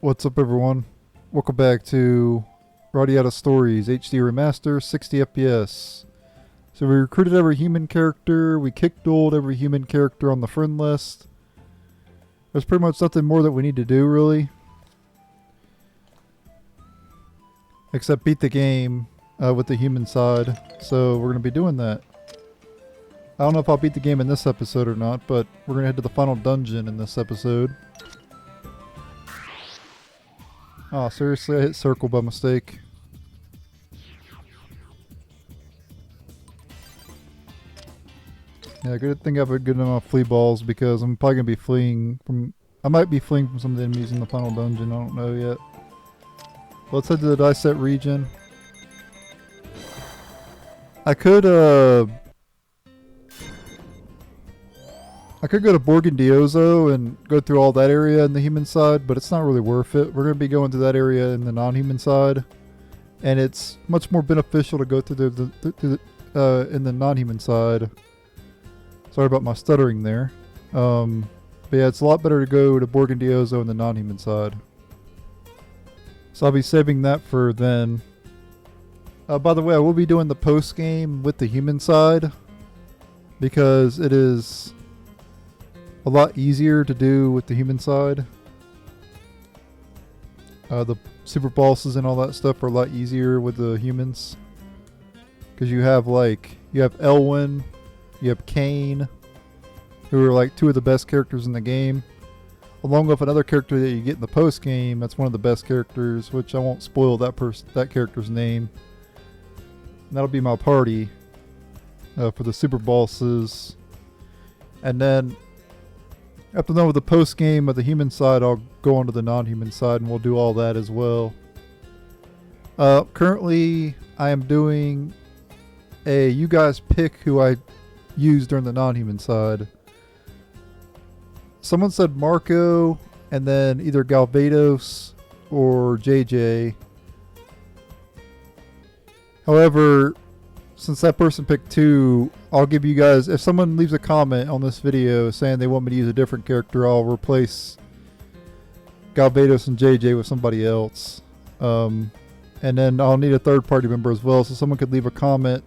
What's up, everyone? Welcome back to Radiata Stories HD Remaster, 60 FPS. So we recruited every human character, we kicked-dueled every human character on the friend list. There's pretty much nothing more that we need to do, really. Except beat the game with the human side. So we're going to be doing that. I don't know if I'll beat the game in this episode or not, but we're going to head to the final dungeon in this episode. Oh, seriously, I hit circle by mistake. Yeah, good thing I have a good amount of flea balls because I'm probably going to be fleeing from... I might be fleeing from some of the enemies in the final dungeon, I don't know yet. Let's head to the die set region. I could go to Borgandiozo and go through all that area in the human side, but it's not really worth it. We're going to be going to that area in the non-human side, and it's much more beneficial to go through in the non-human side. Sorry about my stuttering there. But yeah, it's a lot better to go to Borgandiozo in the non-human side. So I'll be saving that for then. By the way, I will be doing the post-game with the human side, because it is a lot easier to do with the human side. The super bosses and all that stuff are a lot easier with the humans. Because you have Elwyn, you have Kane, who are like two of the best characters in the game. Along with another character that you get in the post game, that's one of the best characters, which I won't spoil that character's name. And that'll be my party for the super bosses. And then after done with the post game of the human side, I'll go on to the non-human side and we'll do all that as well. Currently, I am doing a you guys pick who I use during the non-human side. Someone said Marco, and then either Galvados or JJ. However, since that person picked two, I'll give you guys, if someone leaves a comment on this video saying they want me to use a different character, I'll replace Galvados and JJ with somebody else. And then I'll need a third party member as well, so someone could leave a comment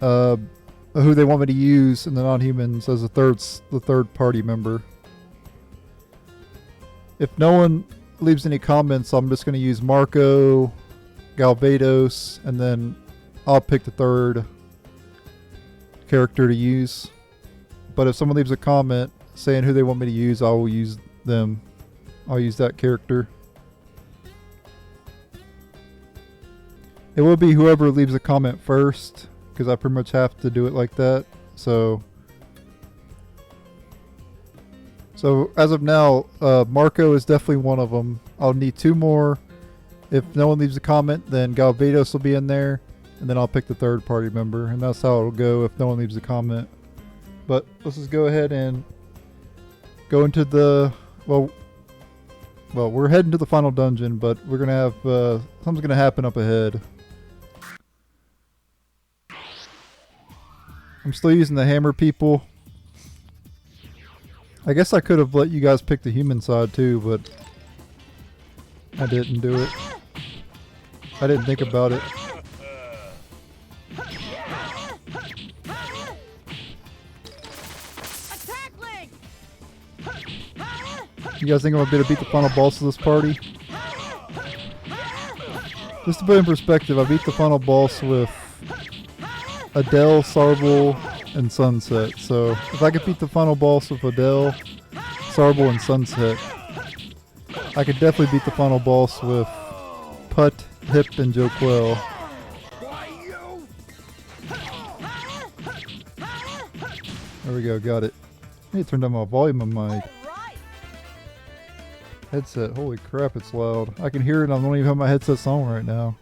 who they want me to use in the non-humans as the third party member. If no one leaves any comments, I'm just going to use Marco, Galvados, and then I'll pick the third character to use. But if someone leaves a comment saying who they want me to use, I will use them. I'll use that character. It will be whoever leaves a comment first, because I pretty much have to do it like that. So as of now, Marco is definitely one of them. I'll need two more. If no one leaves a comment, then Galvados will be in there, and then I'll pick the third party member, and that's how it'll go if no one leaves a comment. But let's just go ahead and go into the well, we're heading to the final dungeon, but we're gonna have something's gonna happen up ahead. I'm still using the hammer people. I guess I could have let you guys pick the human side too, but I didn't do it. I didn't think about it. You guys think I'm gonna be able to beat the final boss of this party? Just to put in perspective, I beat the final boss with Adele, Sarble, and Sunset. So if I could beat the final boss with Adele, Sarble, and Sunset, I could definitely beat the final boss with Putt, Hip, and Joquel. There we go, got it. I need to turn down my volume on my headset. Holy crap, it's loud. I can hear it and I don't even have my headset on right now.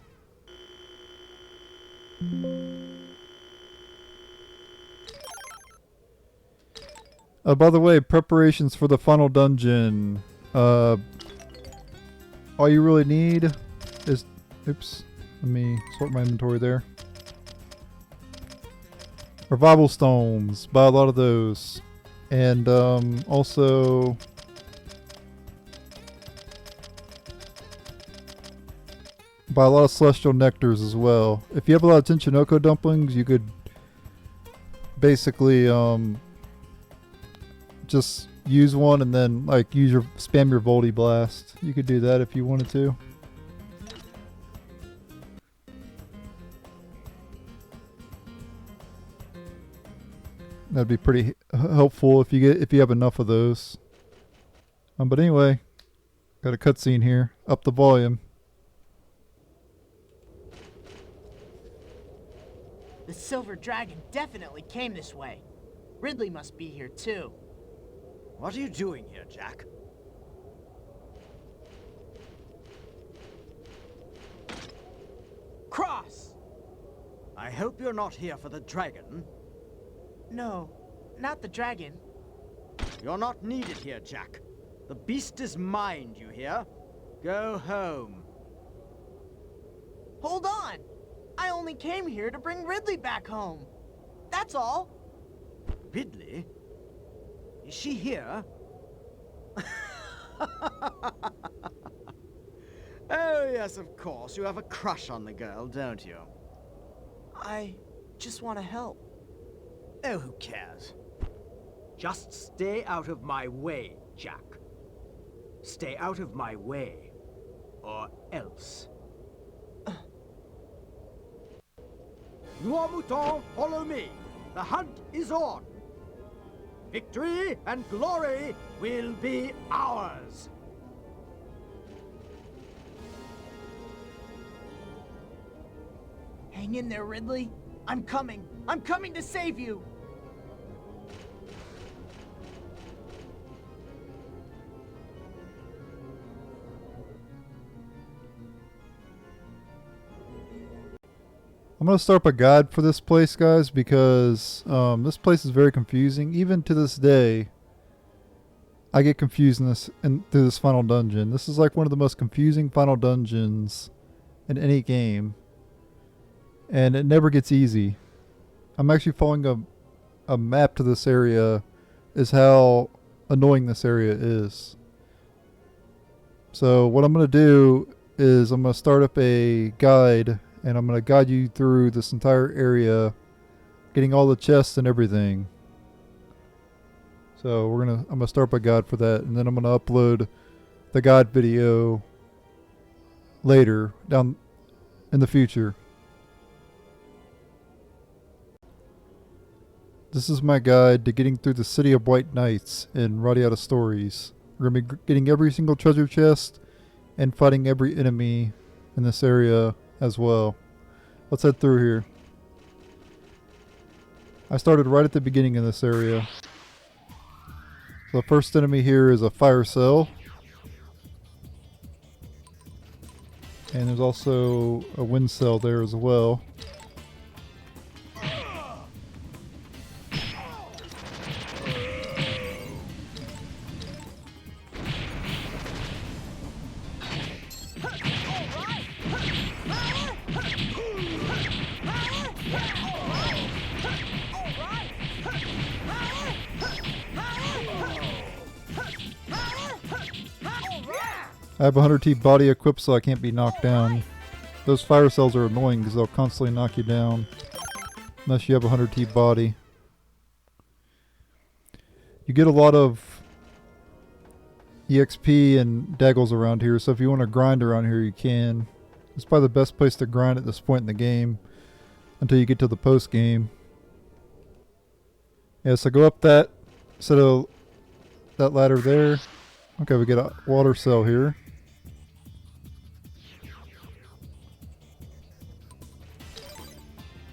By the way, preparations for the final dungeon. All you really need is... Oops. Let me sort my inventory there. Revival stones. Buy a lot of those. And also buy a lot of celestial nectars as well. If you have a lot of Tinchinoko dumplings, you could basically just use one and then like spam your Volty Blast. You could do that if you wanted to. That'd be pretty helpful if you have enough of those. But anyway, got a cutscene here. Up the volume. The Silver Dragon definitely came this way. Ridley must be here too. What are you doing here, Jack? Cross! I hope you're not here for the dragon. No, not the dragon. You're not needed here, Jack. The beast is mine, you hear? Go home. Hold on! I only came here to bring Ridley back home. That's all. Ridley? Is she here? Oh, yes, of course. You have a crush on the girl, don't you? I just want to help. Oh, who cares? Just stay out of my way, Jack. Stay out of my way, or else. Noir Mouton, follow me. The hunt is on. Victory and glory will be ours. Hang in there, Ridley. I'm coming. I'm coming to save you. I'm going to start up a guide for this place, guys, because this place is very confusing. Even to this day, I get confused through this final dungeon. This is like one of the most confusing final dungeons in any game. And it never gets easy. I'm actually following a map to this area, is how annoying this area is. So what I'm going to do is I'm going to start up a guide, and I'm going to guide you through this entire area, getting all the chests and everything. So I'm going to start up a guide for that, and then I'm going to upload the guide video later, down in the future. This is my guide to getting through the City of White Knights in Radiata Stories. We're going to be getting every single treasure chest and fighting every enemy in this area as well. Let's head through here. I started right at the beginning of this area. So the first enemy here is a fire cell. And there's also a wind cell there as well. I have 100T body equipped so I can't be knocked down. Those fire cells are annoying because they'll constantly knock you down. Unless you have 100T body. You get a lot of EXP and daggles around here, so if you want to grind around here you can. It's probably the best place to grind at this point in the game. Until you get to the post game. Yeah, so go up that set of that ladder there. Okay, we get a water cell here.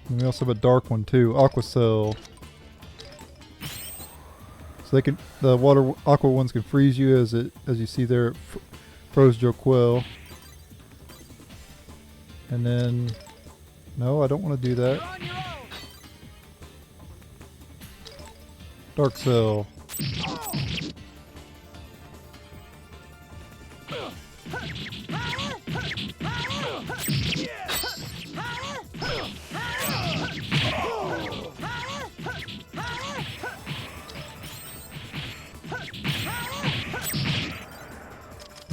And we also have a dark one too, aqua cell. So the water aqua ones can freeze you as you see there. It froze Joquel. And then, no, I don't want to do that. Dark cell.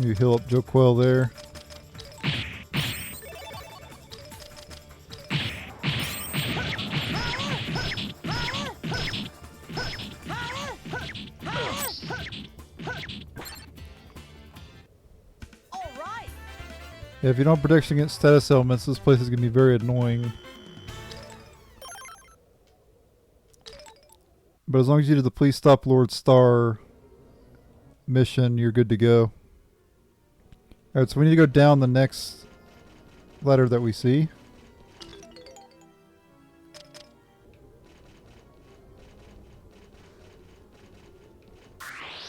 You heal up Joquel there. Yeah, if you don't have protection against status elements, this place is going to be very annoying. But as long as you do the Please Stop Lord Star mission, you're good to go. Alright, so we need to go down the next ladder that we see.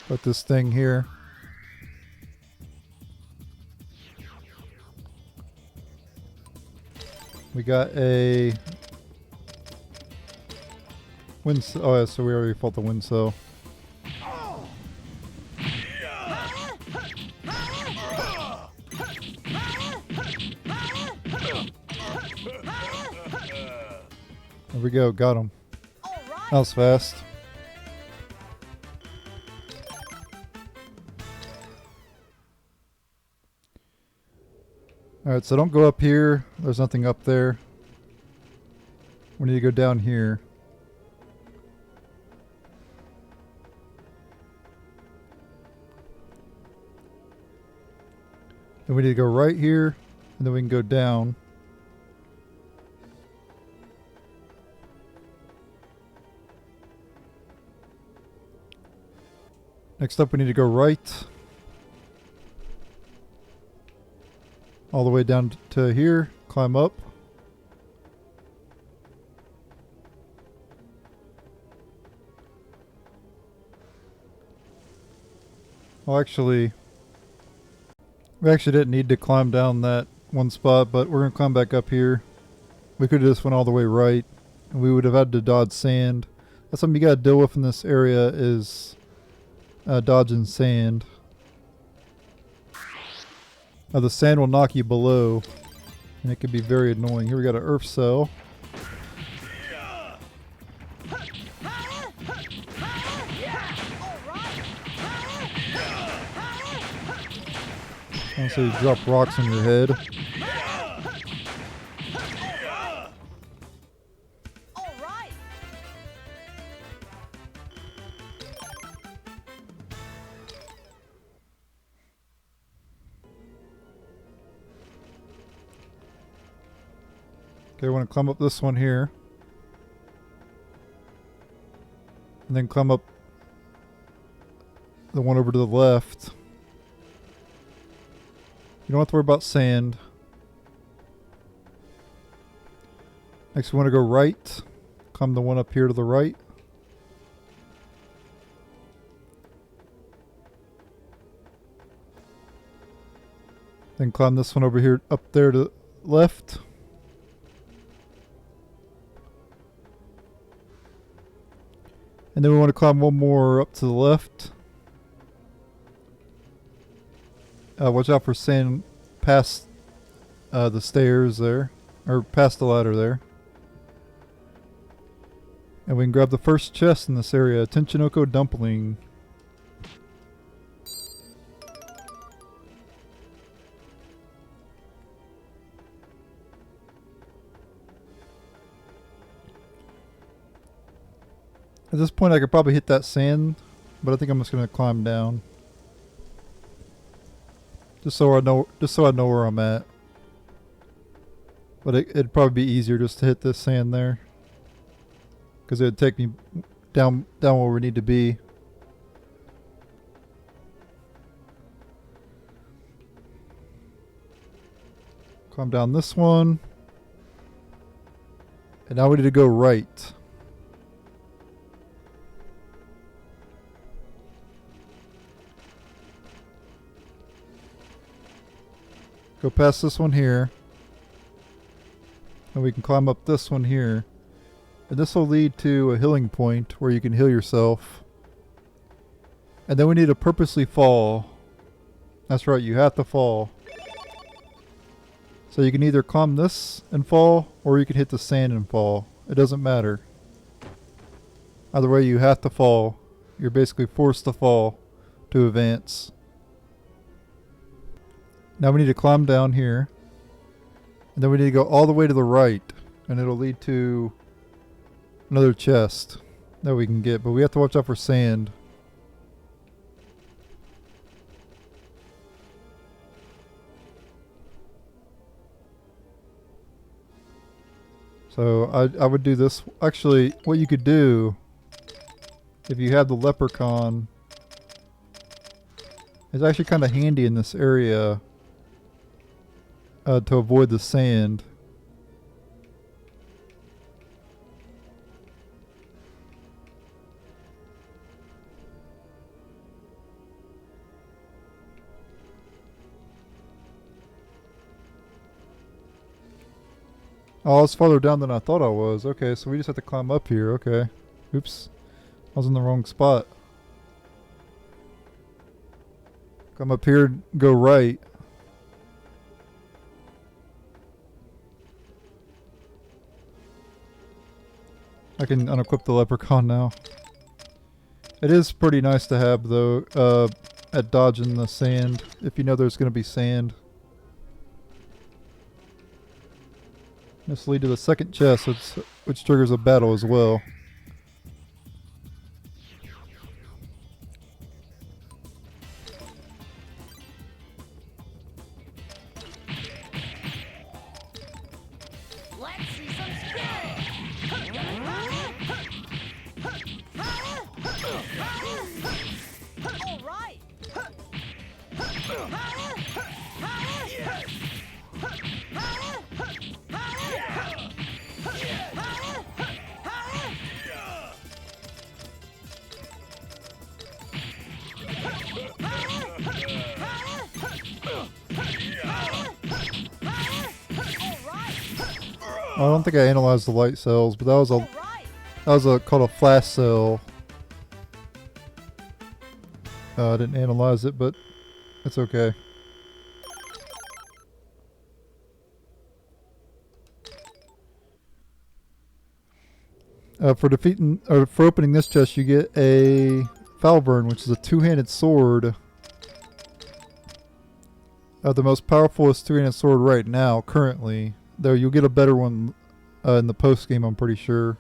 Got this thing here. We got a wind cell. Oh yeah, so we already fought the wind cell. There we go, got him. That was fast. Alright, so don't go up here. There's nothing up there. We need to go down here. Then we need to go right here, and then we can go down. Next up, we need to go right. All the way down to here, climb up. Well, actually, we actually didn't need to climb down that one spot, but we're going to climb back up here. We could have just went all the way right, and we would have had to dodge sand. That's something you got to deal with in this area is dodging sand. The sand will knock you below, and it can be very annoying. Here we got an earth cell. So you drop rocks on your head. Okay, I want to climb up this one here. And then climb up the one over to the left. You don't have to worry about sand. Next we want to go right. Climb the one up here to the right. Then climb this one over here up there to the left. And then we want to climb one more up to the left. Watch out for sand past the stairs there. Or past the ladder there. And we can grab the first chest in this area. Tenchinoko Dumpling. At this point I could probably hit that sand, but I think I'm just going to climb down. Just so I know where I'm at. But it'd probably be easier just to hit this sand there. Because it would take me down where we need to be. Climb down this one. And now we need to go right. Go past this one here. And we can climb up this one here. And this will lead to a healing point where you can heal yourself. And then we need to purposely fall. That's right, you have to fall. So you can either climb this and fall, or you can hit the sand and fall. It doesn't matter. Either way, you have to fall. You're basically forced to fall to advance. Now we need to climb down here. And then we need to go all the way to the right. And it'll lead to another chest that we can get. But we have to watch out for sand. So I would do this. Actually, what you could do, if you have the leprechaun, is actually kind of handy in this area to avoid the sand. Oh, I was farther down than I thought I was. Okay, so we just have to climb up here. Okay. Oops. I was in the wrong spot. Come up here, go right. I can unequip the leprechaun now. It is pretty nice to have, though, at dodging the sand, if you know there's going to be sand. This will lead to the second chest, which triggers a battle as well. Let's see some skill! All right! I don't think I analyzed the light cells, but that was called a flash cell. I didn't analyze it, but it's okay. For opening this chest, you get a Falburn, which is a two-handed sword. The most powerful two-handed sword right now, currently. Though you'll get a better one in the post game, I'm pretty sure.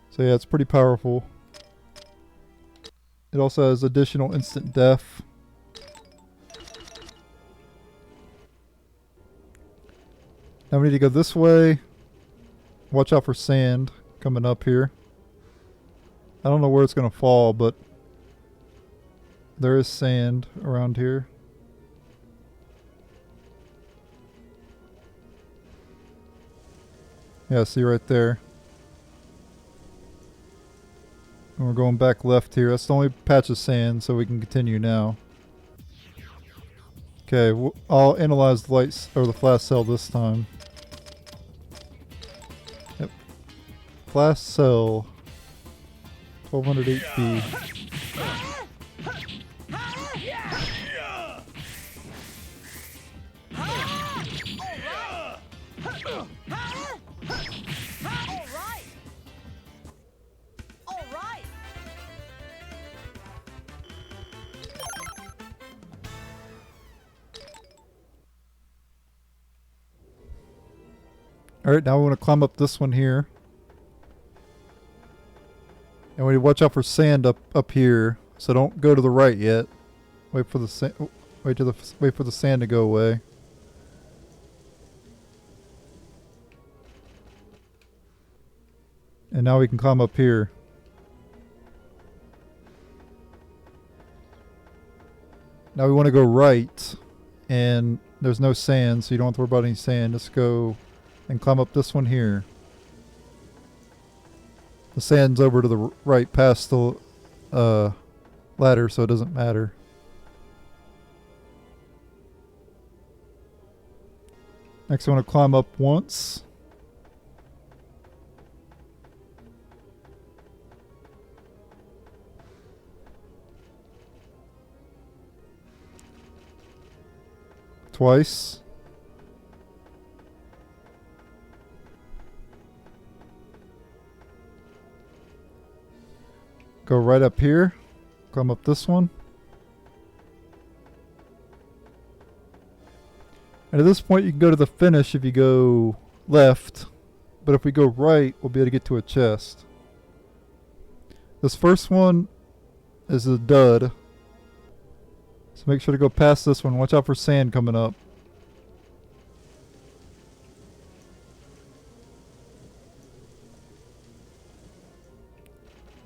So yeah, it's pretty powerful. It also has additional instant death. Now we need to go this way. Watch out for sand coming up here. I don't know where it's going to fall, but there is sand around here. Yeah, see right there. And we're going back left here. That's the only patch of sand, so we can continue now. Okay, I'll analyze the lights or the flash cell this time. Yep. Flash cell. 1200 HP. Alright, now we want to climb up this one here. And we watch out for sand up here. So don't go to the right yet. Wait for the wait for the sand to go away. And now we can climb up here. Now we want to go right, and there's no sand, so you don't have to worry about any sand. Just go and climb up this one here. The sand's over to the right past the ladder, so it doesn't matter. Next I want to climb up once. Twice. Go right up here. Climb up this one. And at this point you can go to the finish if you go left. But if we go right, we'll be able to get to a chest. This first one is a dud. So make sure to go past this one. Watch out for sand coming up.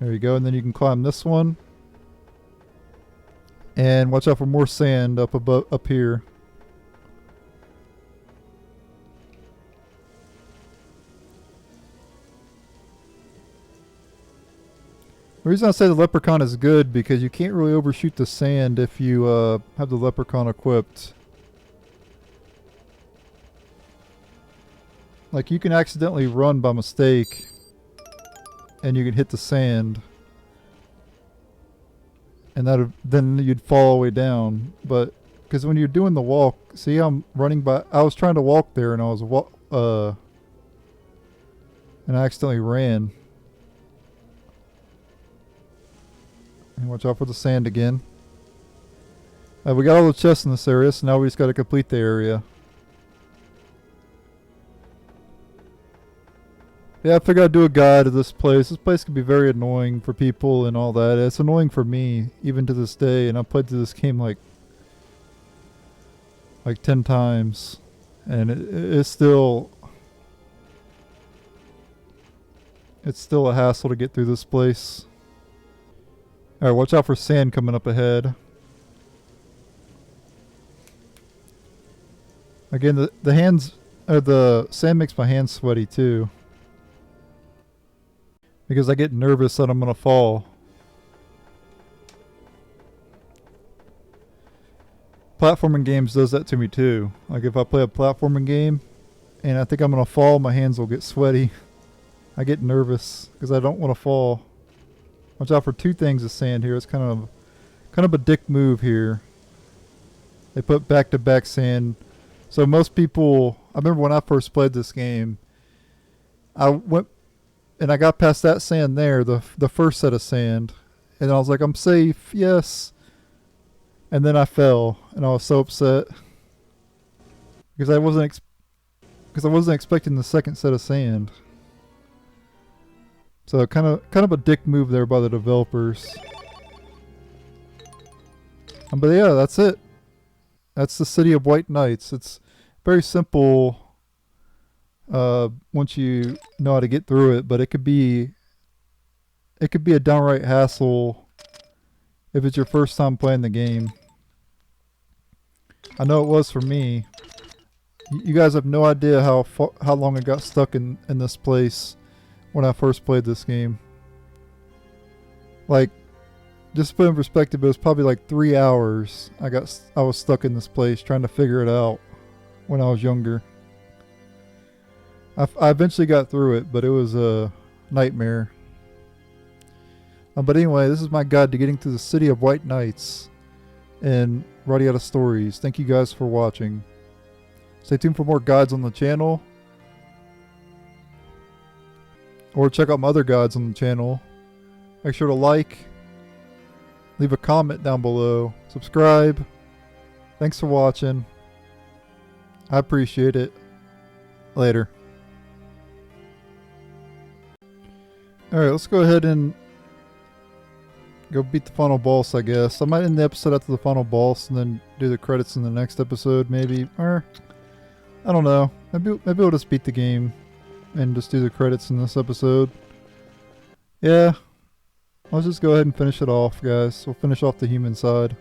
There you go, and then you can climb this one. And watch out for more sand up above, up here. The reason I say the leprechaun is good because you can't really overshoot the sand if you have the leprechaun equipped. Like you can accidentally run by mistake and you can hit the sand. And then you'd fall all the way down. But because when you're doing the walk, see I'm running by, I was trying to walk there and I was and I accidentally ran. And watch out for the sand again. We got all the chests in this area, so now we just got to complete the area. Yeah, I figured I'd do a guide of this place. This place can be very annoying for people and all that. It's annoying for me, even to this day, and I've played through this game like 10 times. And it's still a hassle to get through this place. Alright, watch out for sand coming up ahead. Again, the sand makes my hands sweaty too. Because I get nervous that I'm gonna fall. Platforming games does that to me too. Like if I play a platforming game and I think I'm gonna fall, my hands will get sweaty. I get nervous because I don't want to fall. Watch out for two things of sand here. It's kind of a dick move here. They put back-to-back sand. So most people, I remember when I first played this game, I went and I got past that sand there, the first set of sand, and I was like, I'm safe, yes. And then I fell, and I was so upset because I wasn't expecting the second set of sand. So kind of a dick move there by the developers. But yeah, that's it. That's the City of White Knights. It's very simple once you know how to get through it, but it could be a downright hassle if it's your first time playing the game. I know it was for me. You guys have no idea how long I got stuck in this place when I first played this game. Like, just to put in perspective, it was probably like 3 hours I was stuck in this place trying to figure it out when I was younger. I eventually got through it, but it was a nightmare. But anyway, this is my guide to getting to the City of White Knights in Radiata Stories. Thank you guys for watching. Stay tuned for more guides on the channel. Or check out my other guides on the channel. Make sure to like, leave a comment down below, subscribe. Thanks for watching. I appreciate it. Later. Alright, let's go ahead and go beat the final boss, I guess. I might end the episode after the final boss and then do the credits in the next episode, maybe. Or, I don't know. Maybe we'll just beat the game and just do the credits in this episode. Yeah. Let's just go ahead and finish it off, guys. We'll finish off the human side.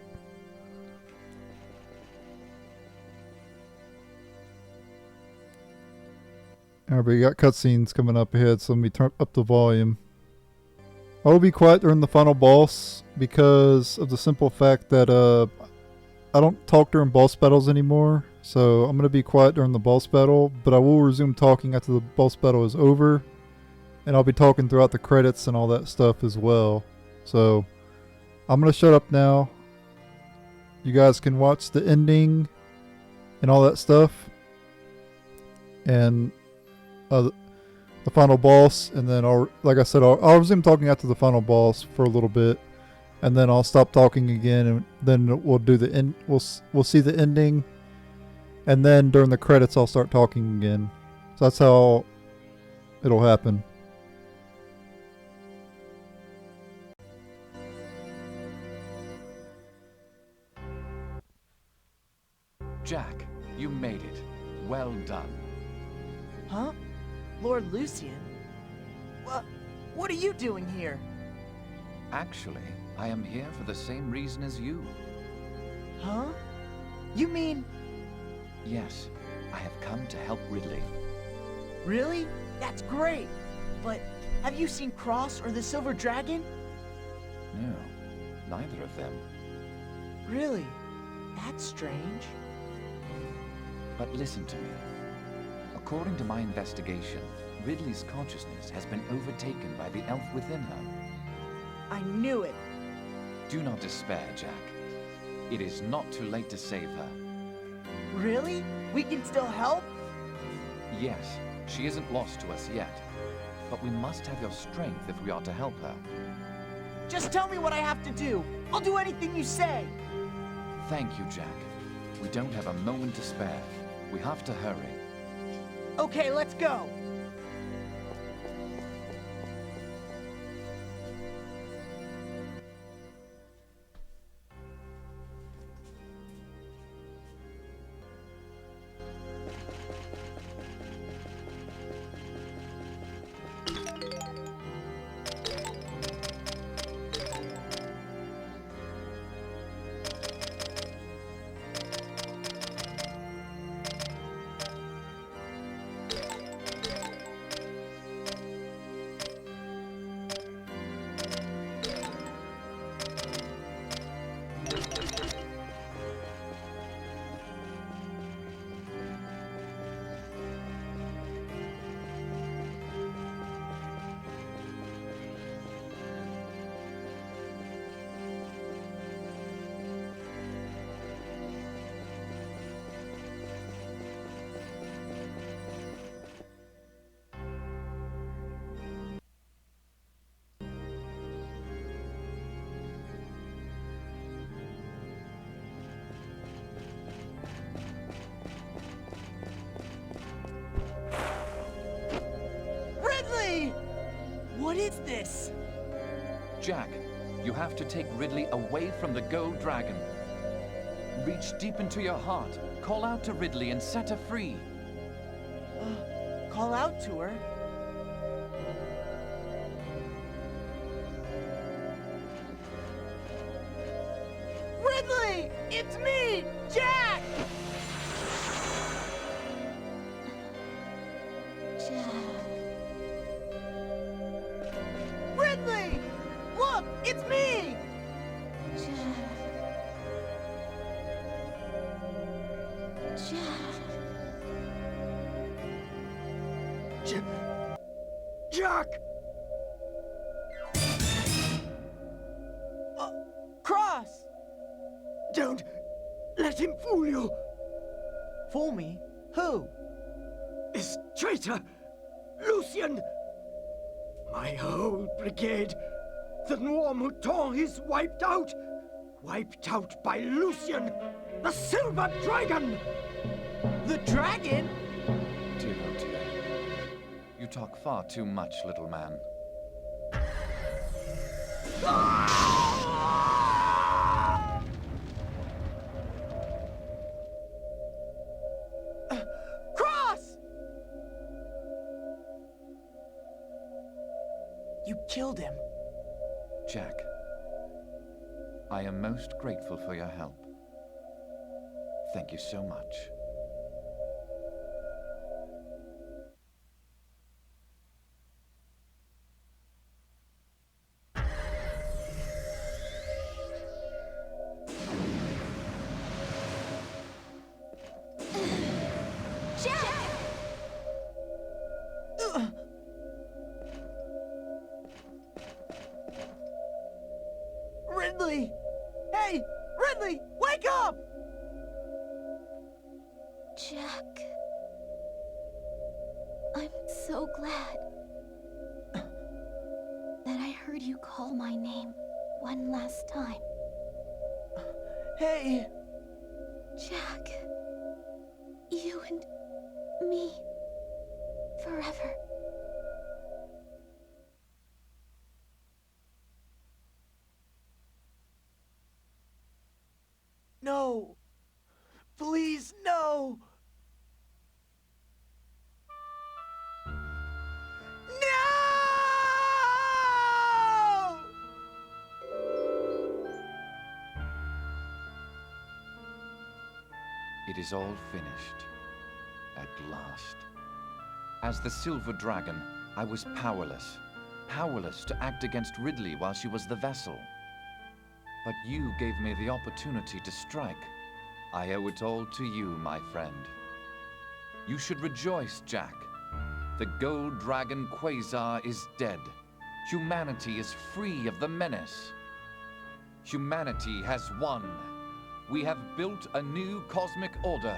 Alright, but you got cutscenes coming up ahead, so let me turn up the volume. I will be quiet during the final boss because of the simple fact that I don't talk during boss battles anymore. So I'm going to be quiet during the boss battle, but I will resume talking after the boss battle is over. And I'll be talking throughout the credits and all that stuff as well. So I'm going to shut up now. You guys can watch the ending and all that stuff. And the final boss. And then like I said, I'll resume talking after the final boss for a little bit. And then I'll stop talking again, and then we'll do the end. We'll see the ending. And then during the credits, I'll start talking again. So that's how it'll happen. Jack, you made it. Well done. Huh? Lord Lucian? What are you doing here? Actually, I am here for the same reason as you. Huh? You mean... Yes, I have come to help Ridley. Really? That's great! But have you seen Cross or the Silver Dragon? No, neither of them. Really? That's strange. But listen to me. According to my investigation, Ridley's consciousness has been overtaken by the elf within her. I knew it! Do not despair, Jack. It is not too late to save her. Really? We can still help? Yes, she isn't lost to us yet. But we must have your strength if we are to help her. Just tell me what I have to do. I'll do anything you say. Thank you, Jack. We don't have a moment to spare. We have to hurry. Okay, let's go. What is this? Jack, you have to take Ridley away from the Gold Dragon. Reach deep into your heart, call out to Ridley and set her free. Call out to her? Ridley! It's me, Jack! Ridley! Look, it's me! Jack! Cross! Don't let him fool you! Fool me? Who? This traitor, Lucien! My whole brigade, the Noir Mouton, is wiped out! Wiped out by Lucien, the Silver Dragon! The dragon? Dear oh dear. You talk far too much, little man. Cross! You killed him. Jack, I am most grateful for your help. Thank you so much. Ridley! Hey! Ridley! Wake up! Jack. I'm so glad that I heard you call my name one last time. Hey! Jack. You and me. Forever. No! Please, no! No! It is all finished. At last. As the Silver Dragon, I was powerless. Powerless to act against Ridley while she was the vessel. But you gave me the opportunity to strike. I owe it all to you, my friend. You should rejoice, Jack. The Gold Dragon Quasar is dead. Humanity is free of the menace. Humanity has won. We have built a new cosmic order.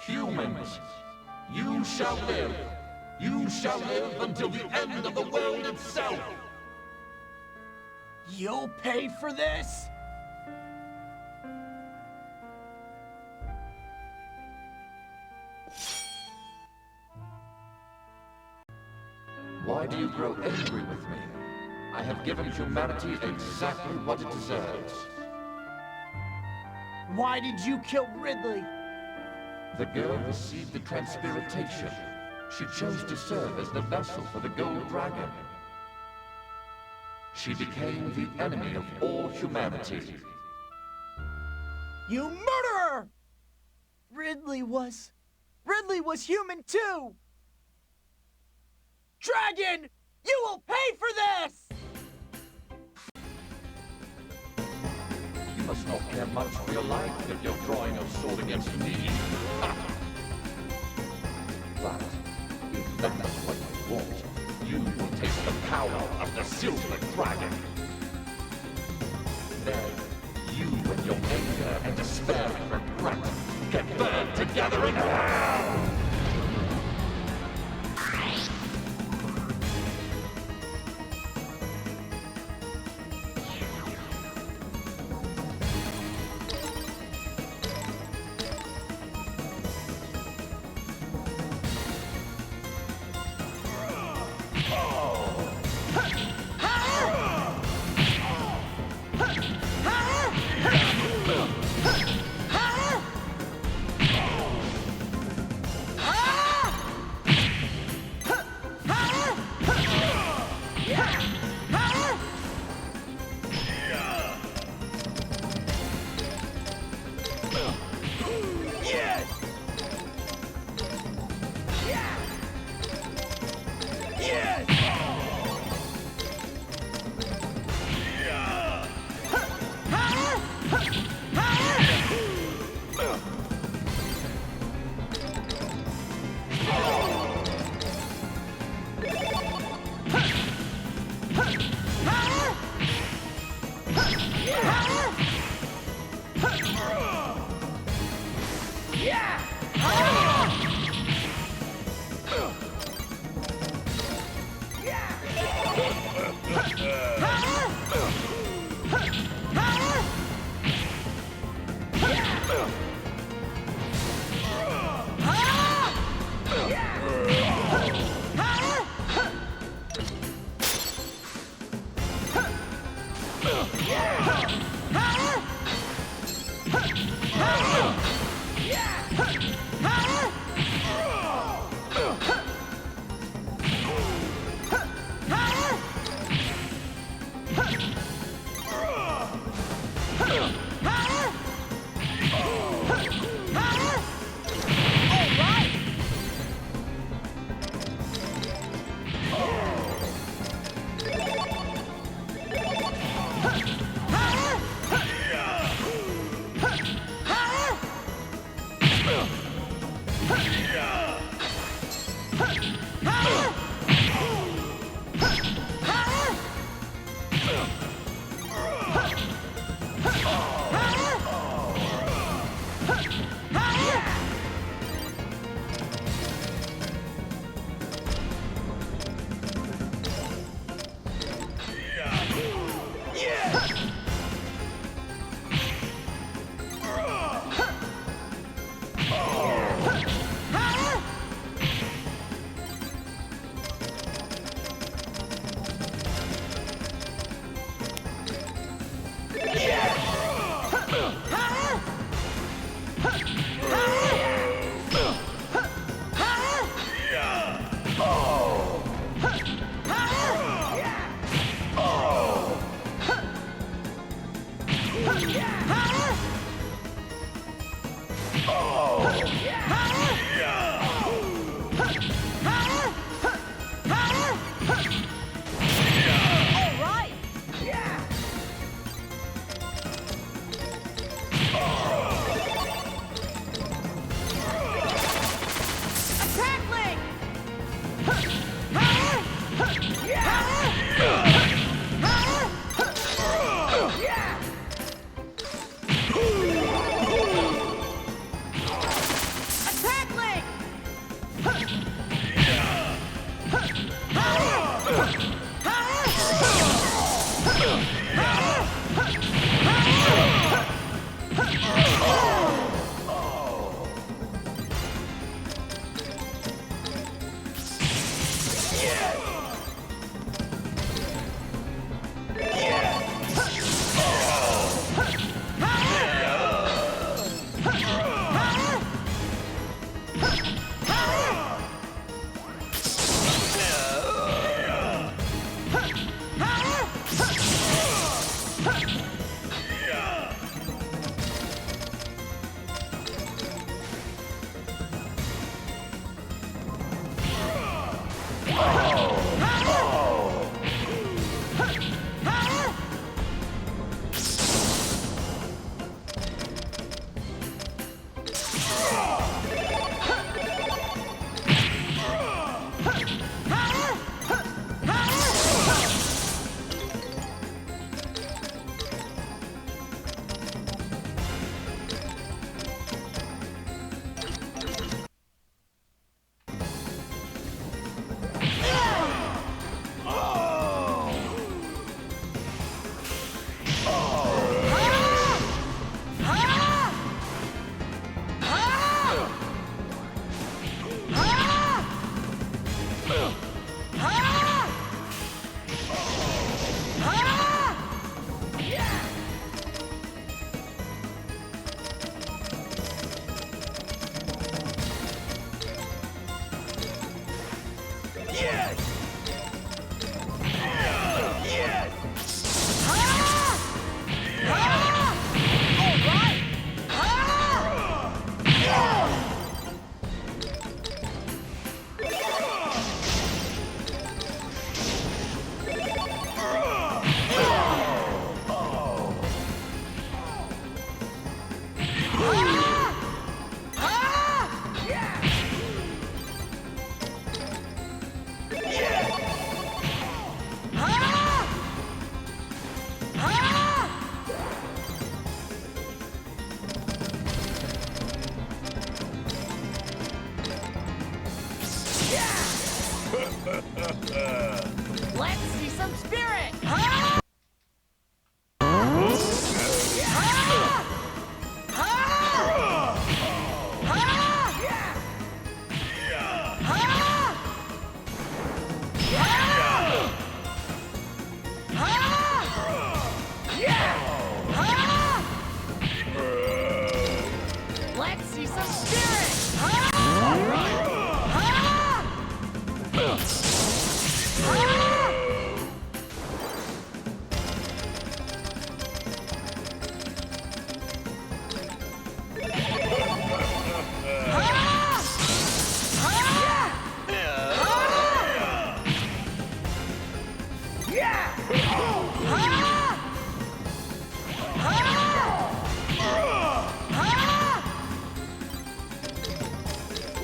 Humans, you shall live. You shall live until the end of the world itself. You'll pay for this? Why do you grow angry with me? I have given humanity exactly what it deserves. Why did you kill Ridley? The girl received the transpiration. She chose to serve as the vessel for the Gold Dragon. She became the enemy of all humanity. You murderer! Ridley was human too! Dragon! You will pay for this! You must not care much for your life if you're drawing a sword against me. But if that's what you want, you will taste the power of the Silver Dragon. Then, you and your anger and despair and regret get burned together in hell!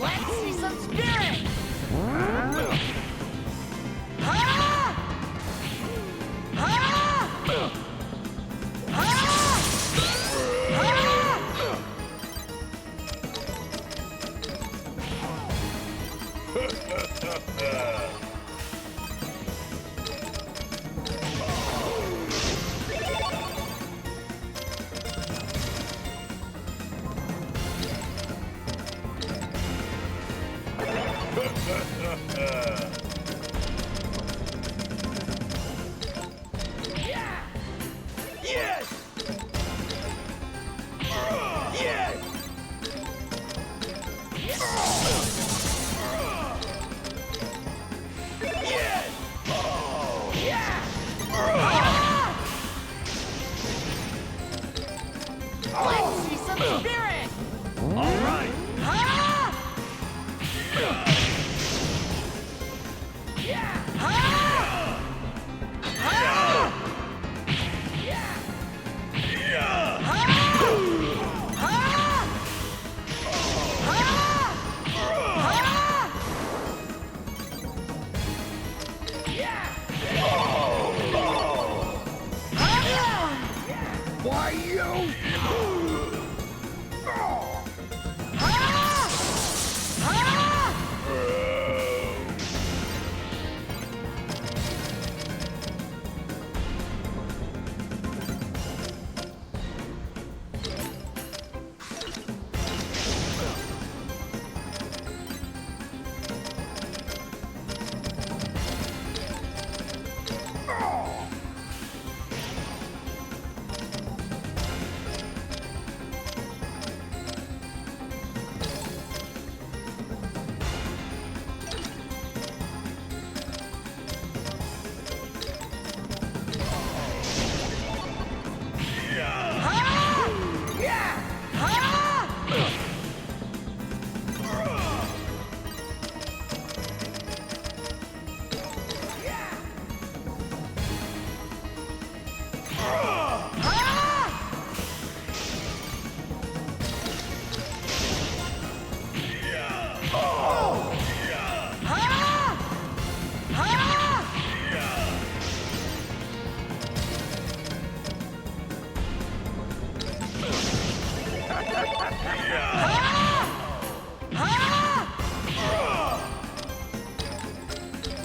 Let's see some spirit! Let's see some spirit! All right. Why you?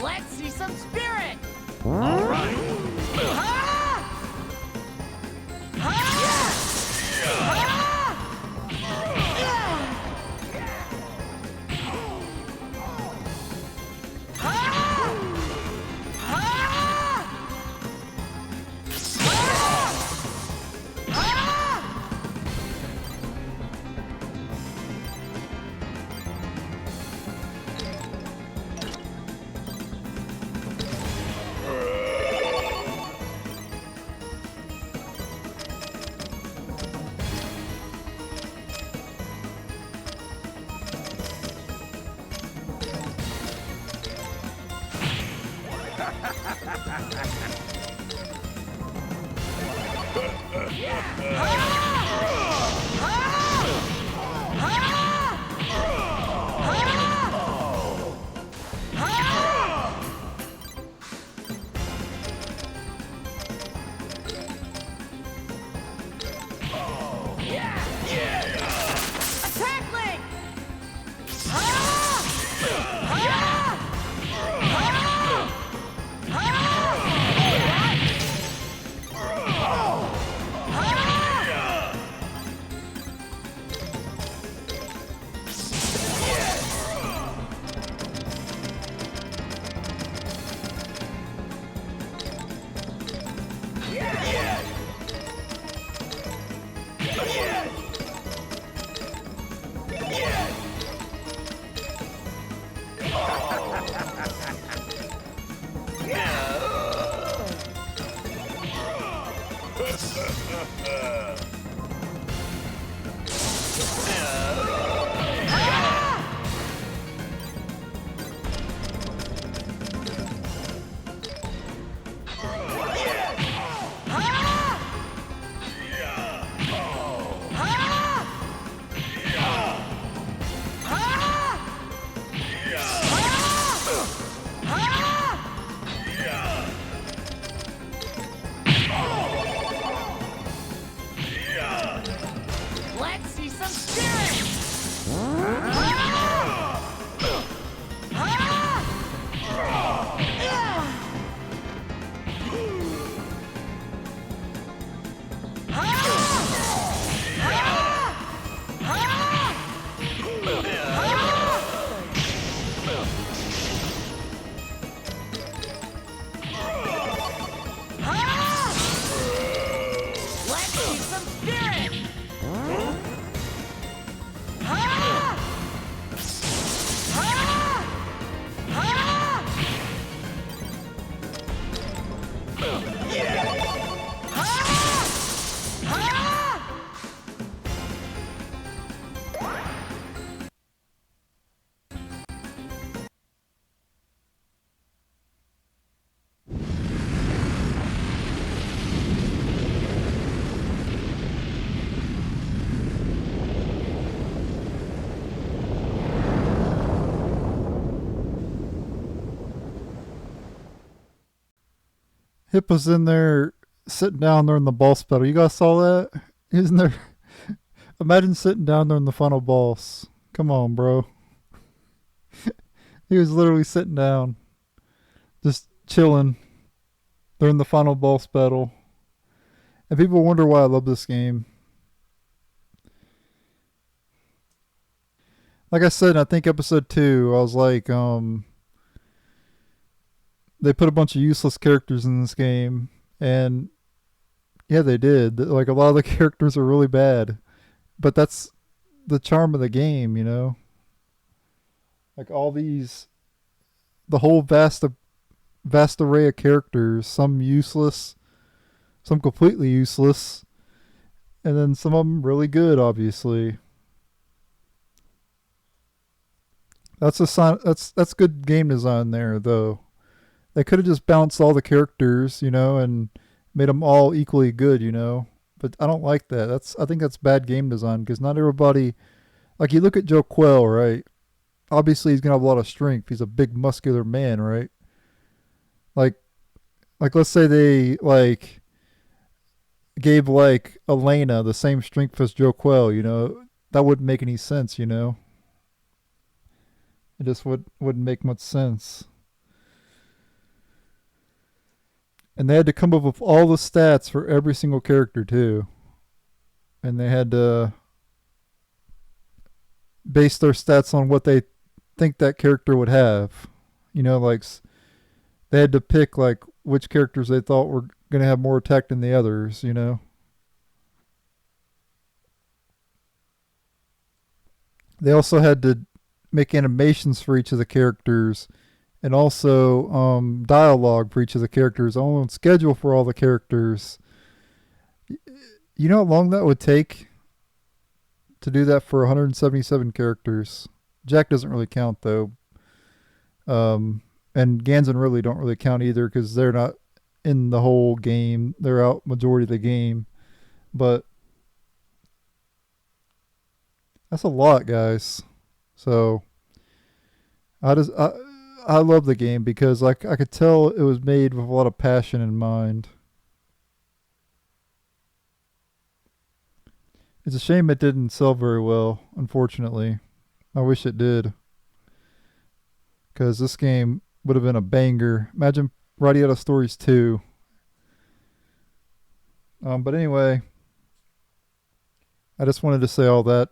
Let's see some spirit! All right. Attack Link! Let's see some spirit! Let's see some spirit! Hippo's in there sitting down there in the boss battle. You guys saw that? He's in there. Imagine sitting down there in the final boss. Come on, bro. He was literally sitting down, just chilling during the final boss battle. And people wonder why I love this game. Like I said, I think episode 2, I was like, they put a bunch of useless characters in this game, and yeah, they did. Like, a lot of the characters are really bad, but that's the charm of the game, you know. Like all these, the whole vast array of characters. Some useless, some completely useless, and then some of them really good. Obviously, that's a sign. That's good game design there, though. They could have just balanced all the characters, you know, and made them all equally good, you know. But I don't like that. I think that's bad game design because not everybody. Like, you look at Joe Quell, right? Obviously, he's gonna have a lot of strength. He's a big, muscular man, right? Like, let's say they like gave like Elena the same strength as Joe Quell, you know, that wouldn't make any sense, you know. It just wouldn't make much sense. And they had to come up with all the stats for every single character too. And they had to base their stats on what they think that character would have. You know, like they had to pick like which characters they thought were going to have more attack than the others, you know. They also had to make animations for each of the characters and also dialogue for each of the characters, own schedule for all the characters. You know how long that would take to do that for 177 characters? Jack doesn't really count, though. And Ganzen really don't really count either because they're not in the whole game. They're out majority of the game. But that's a lot, guys. So I love the game because like I could tell it was made with a lot of passion in mind. It's a shame it didn't sell very well, unfortunately. I wish it did. Because this game would have been a banger. Imagine Radiata Stories 2. But anyway, I just wanted to say all that.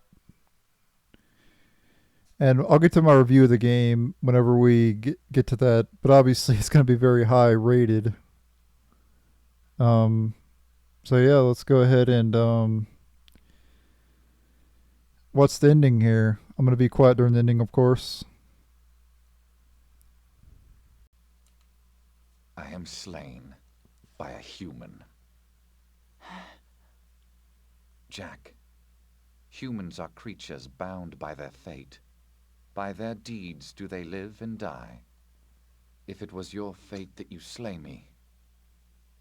And I'll get to my review of the game whenever we get to that. But obviously, it's going to be very high rated. So yeah, let's go ahead and what's the ending here? I'm going to be quiet during the ending, of course. I am slain by a human. Jack, humans are creatures bound by their fate. By their deeds do they live and die. If it was your fate that you slay me,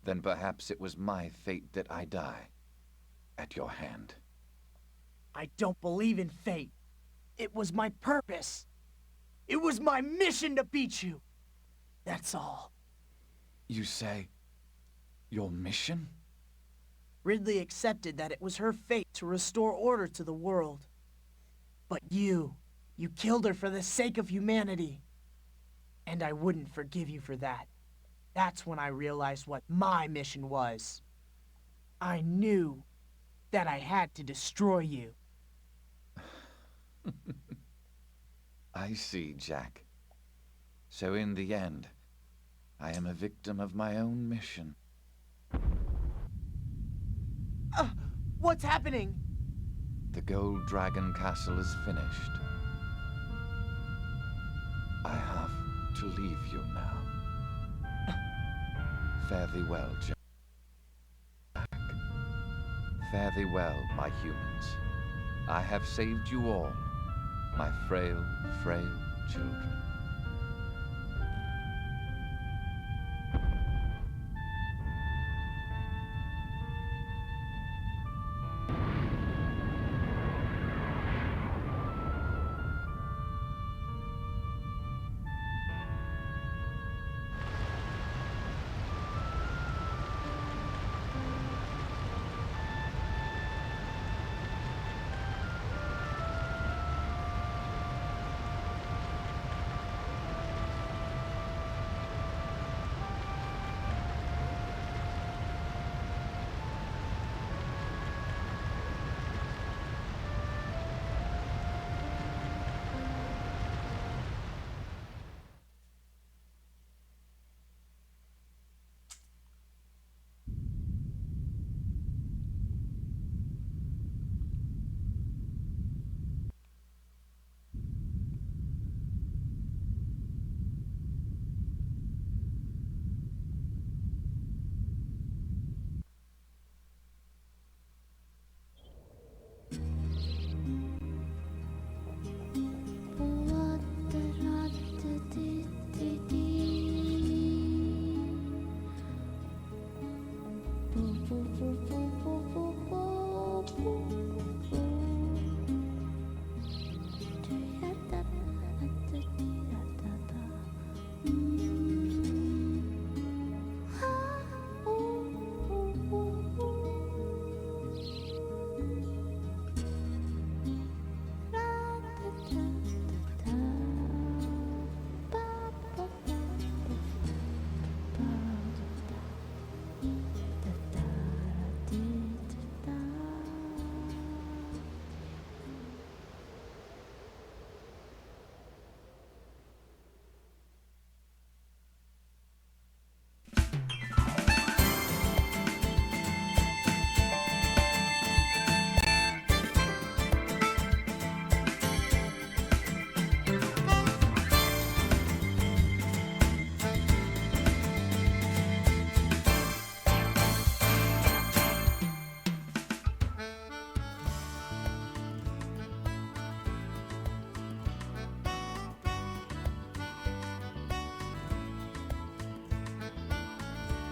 then perhaps it was my fate that I die at your hand. I don't believe in fate. It was my purpose. It was my mission to beat you. That's all. You say, your mission? Ridley accepted that it was her fate to restore order to the world. But you killed her for the sake of humanity. And I wouldn't forgive you for that. That's when I realized what my mission was. I knew that I had to destroy you. I see, Jack. So in the end, I am a victim of my own mission. What's happening? The Gold Dragon Castle is finished. I have to leave you now. Fare thee well, Jack. Fare thee well, my humans. I have saved you all, my frail, frail children.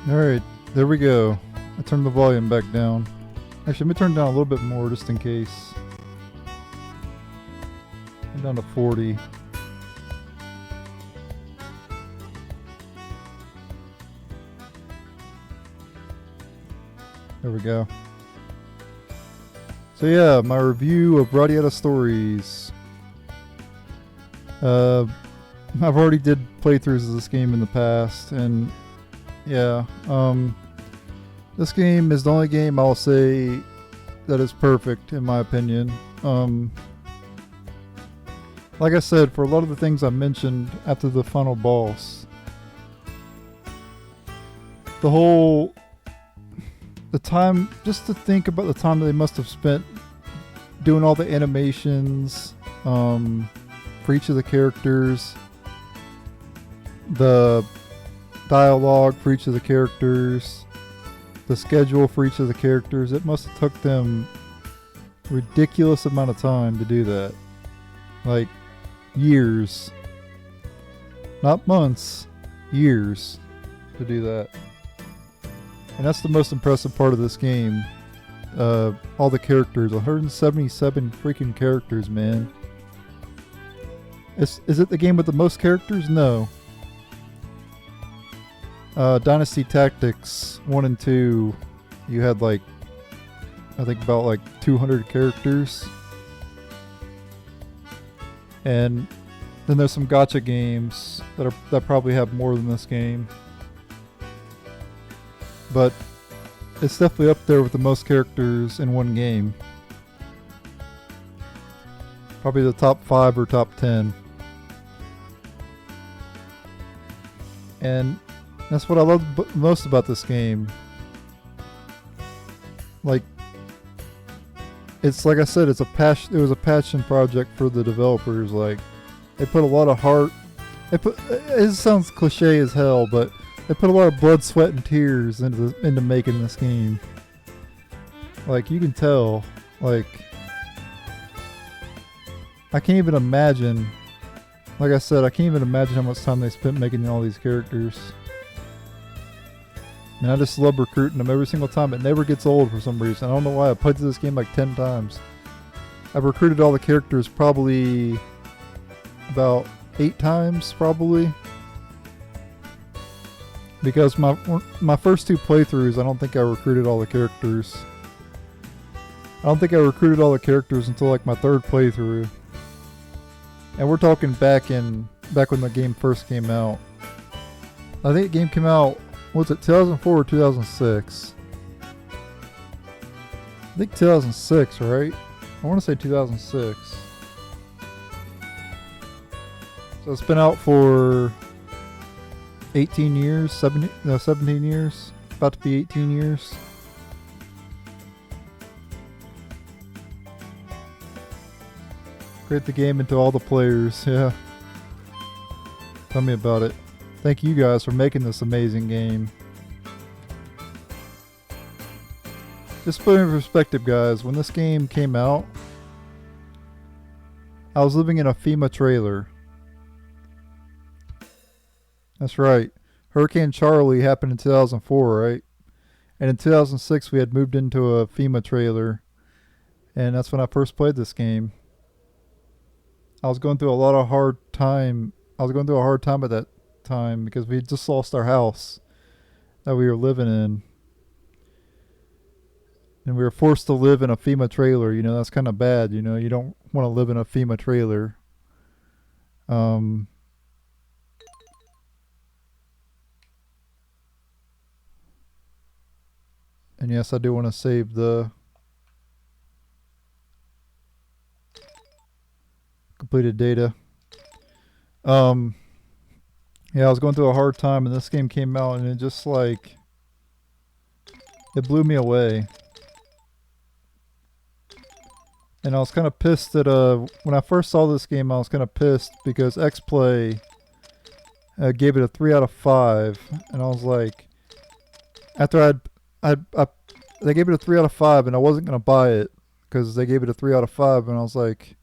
Alright, there we go. I turned the volume back down. Actually, let me turn it down a little bit more just in case. I'm down to 40. There we go. So yeah, my review of Radiata Stories. I've already did playthroughs of this game in the past, and yeah, this game is the only game I'll say that is perfect in my opinion. Like I said, for a lot of the things I mentioned after the final boss, the time, just to think about the time that they must have spent doing all the animations for each of the characters, the dialogue for each of the characters, the schedule for each of the characters. It must have took them ridiculous amount of time to do that. Like, years. Not months, years to do that. And that's the most impressive part of this game. All the characters, 177 freaking characters, man. Is it the game with the most characters? No. Dynasty Tactics 1 and 2, you had like, I think about like 200 characters. And then there's some gacha games that probably have more than this game. But it's definitely up there with the most characters in one game. Probably the top 5 or top 10. And that's what I love most about this game. Like, it's like I said, it's a passion. It was a passion project for the developers. Like, they put a lot of heart. It sounds cliche as hell, but they put a lot of blood, sweat, and tears into making this game. Like, you can tell. Like, I can't even imagine. Like I said, I can't even imagine how much time they spent making all these characters. And I just love recruiting them every single time. It never gets old for some reason. I don't know why. I played through this game like 10 times. I've recruited all the characters probably about 8 times, probably. Because my first 2 playthroughs, I don't think I recruited all the characters. I don't think I recruited all the characters until like my 3rd playthrough. And we're talking back when the game first came out. I think the game came out, was it 2004 or 2006? I think 2006, right? I want to say 2006. So it's been out for 18 years, 17 years, about to be 18 years. Create the game into all the players, yeah. Tell me about it. Thank you guys for making this amazing game. Just put it in perspective, guys. When this game came out, I was living in a FEMA trailer. That's right. Hurricane Charlie happened in 2004, right? And in 2006, we had moved into a FEMA trailer. And that's when I first played this game. I was going through a lot of hard time. I was going through a hard time at that time because we just lost our house that we were living in. And we were forced to live in a FEMA trailer. You know, that's kind of bad. You know, you don't want to live in a FEMA trailer. And yes, I do want to save the completed data. Yeah, I was going through a hard time and this game came out and it just like, it blew me away. And I was kind of pissed that when I first saw this game, I was kind of pissed because XPlay gave it a 3 out of 5, and I was like, after they gave it a 3 out of 5, and I wasn't gonna buy it because they gave it a 3 out of 5, and I was like,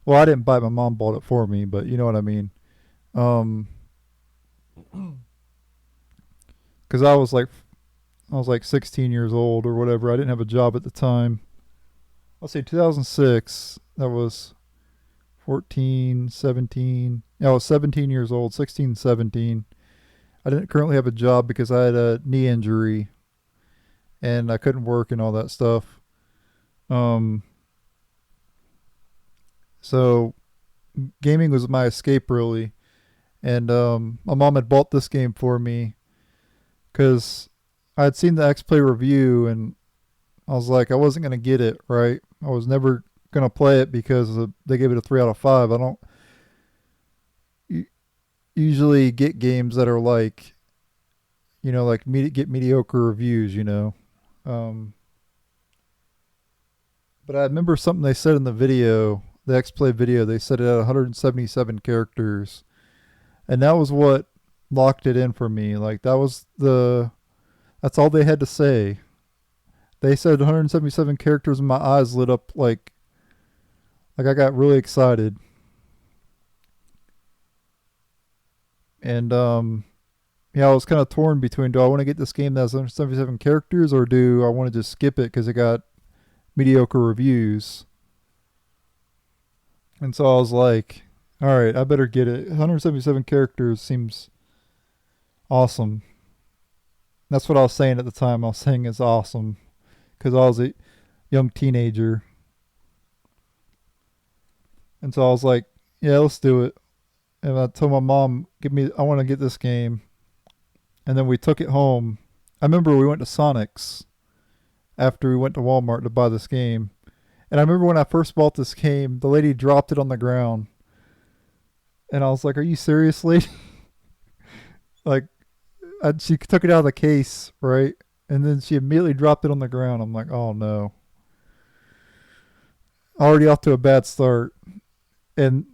well, I didn't buy it, my mom bought it for me, but you know what I mean. Because I was like 16 years old or whatever. I didn't have a job at the time. Let's say 2006, that was 14, 17. Yeah, I was 17 years old, 16, 17. I didn't currently have a job because I had a knee injury and I couldn't work and all that stuff. So gaming was my escape really. And my mom had bought this game for me because I had seen the XPlay review and I was like, I wasn't going to get it, right? I was never going to play it because they gave it a 3 out of 5. I don't usually get games that are like, you know, like get mediocre reviews, you know. But I remember something they said in the video, the XPlay video. They said it had 177 characters. And that was what locked it in for me. Like, that's all they had to say. they said 177 characters and my eyes lit up like I got really excited. And yeah, I was kind of torn between, do I want to get this game that has 177 characters or do I want to just skip it because it got mediocre reviews? And so I was like, all right, I better get it. 177 characters seems awesome. That's what I was saying at the time. I was saying it's awesome because I was a young teenager. And so I was like, yeah, let's do it. And I told my mom, I want to get this game. And then we took it home. I remember we went to Sonic's after we went to Walmart to buy this game. And I remember when I first bought this game, the lady dropped it on the ground. And I was like, are you serious, lady? Like, she took it out of the case, right? And then she immediately dropped it on the ground. I'm like, oh no. Already off to a bad start. And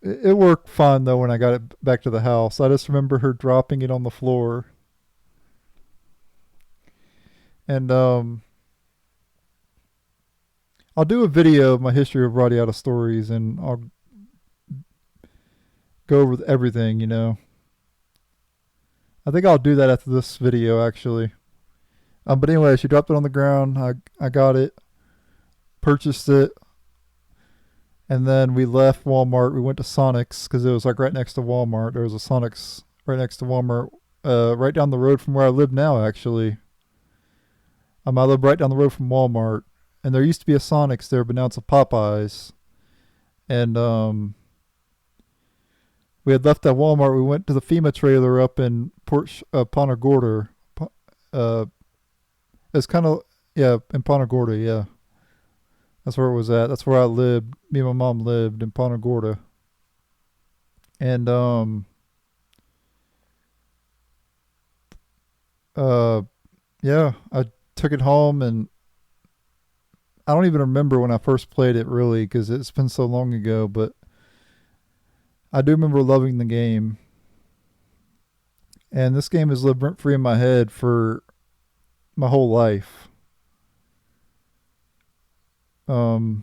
it worked fine though when I got it back to the house. I just remember her dropping it on the floor. And I'll do a video of my history of Radiata stories and I'll go over everything, you know. I think I'll do that after this video actually. But anyway, she dropped it on the ground. I got it, purchased it. And then we left Walmart. We went to Sonic's because it was like right next to Walmart. There was a Sonic's right next to Walmart, right down the road from where I live now, actually. I live right down the road from Walmart. And there used to be a Sonic's there, but now it's a Popeyes. And we had left that Walmart. We went to the FEMA trailer up in Punta Gorda. It's kind of, yeah, in Punta Gorda, yeah. That's where it was at. That's where I lived. Me and my mom lived in Punta Gorda. And yeah, I took it home and I don't even remember when I first played it really because it's been so long ago, but I do remember loving the game. And this game has lived rent free in my head for my whole life. And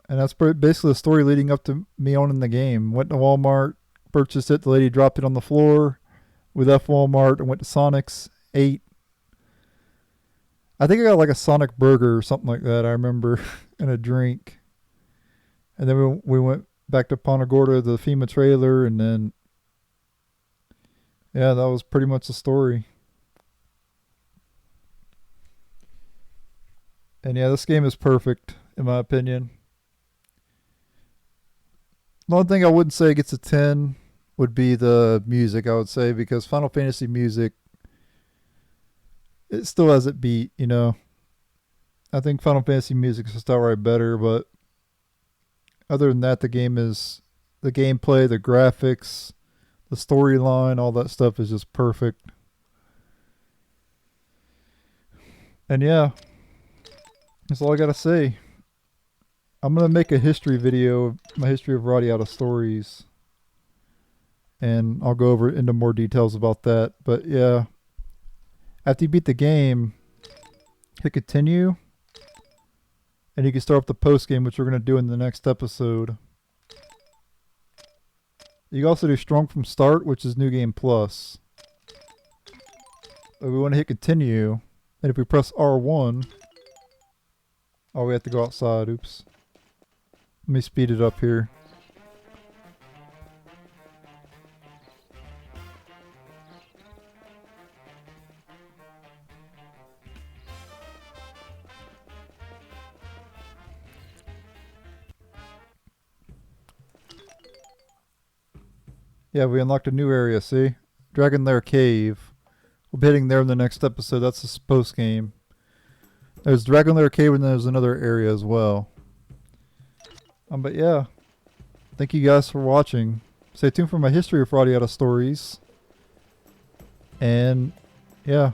that's basically the story leading up to me owning the game. Went to Walmart, purchased it. The lady dropped it on the floor. We left Walmart and went to Sonic's, ate. I think I got like a Sonic burger or something like that, I remember, and a drink. And then we went back to Punta Gorda, the FEMA trailer, and then, yeah, that was pretty much the story. And yeah, this game is perfect, in my opinion. The only thing I wouldn't say gets a 10 would be the music, I would say, because Final Fantasy music, it still has it beat, you know. I think Final Fantasy music is just outright better, but other than that, the gameplay, the graphics, the storyline, all that stuff is just perfect. And yeah, that's all I gotta say. I'm gonna make a history video, my history of Radiata stories, and I'll go over into more details about that. But yeah, after you beat the game, hit continue, and you can start up the post game, which we're gonna do in the next episode. You can also do strong from start, which is new game plus. But we want to hit continue, and if we press R1, oh, we have to go outside. Oops. Let me speed it up here. Yeah, we unlocked a new area, see? Dragon Lair Cave. We'll be heading there in the next episode. That's the post game. There's Dragon Lair Cave and there's another area as well. But yeah, thank you guys for watching. Stay tuned for my history of Radiata stories. And yeah.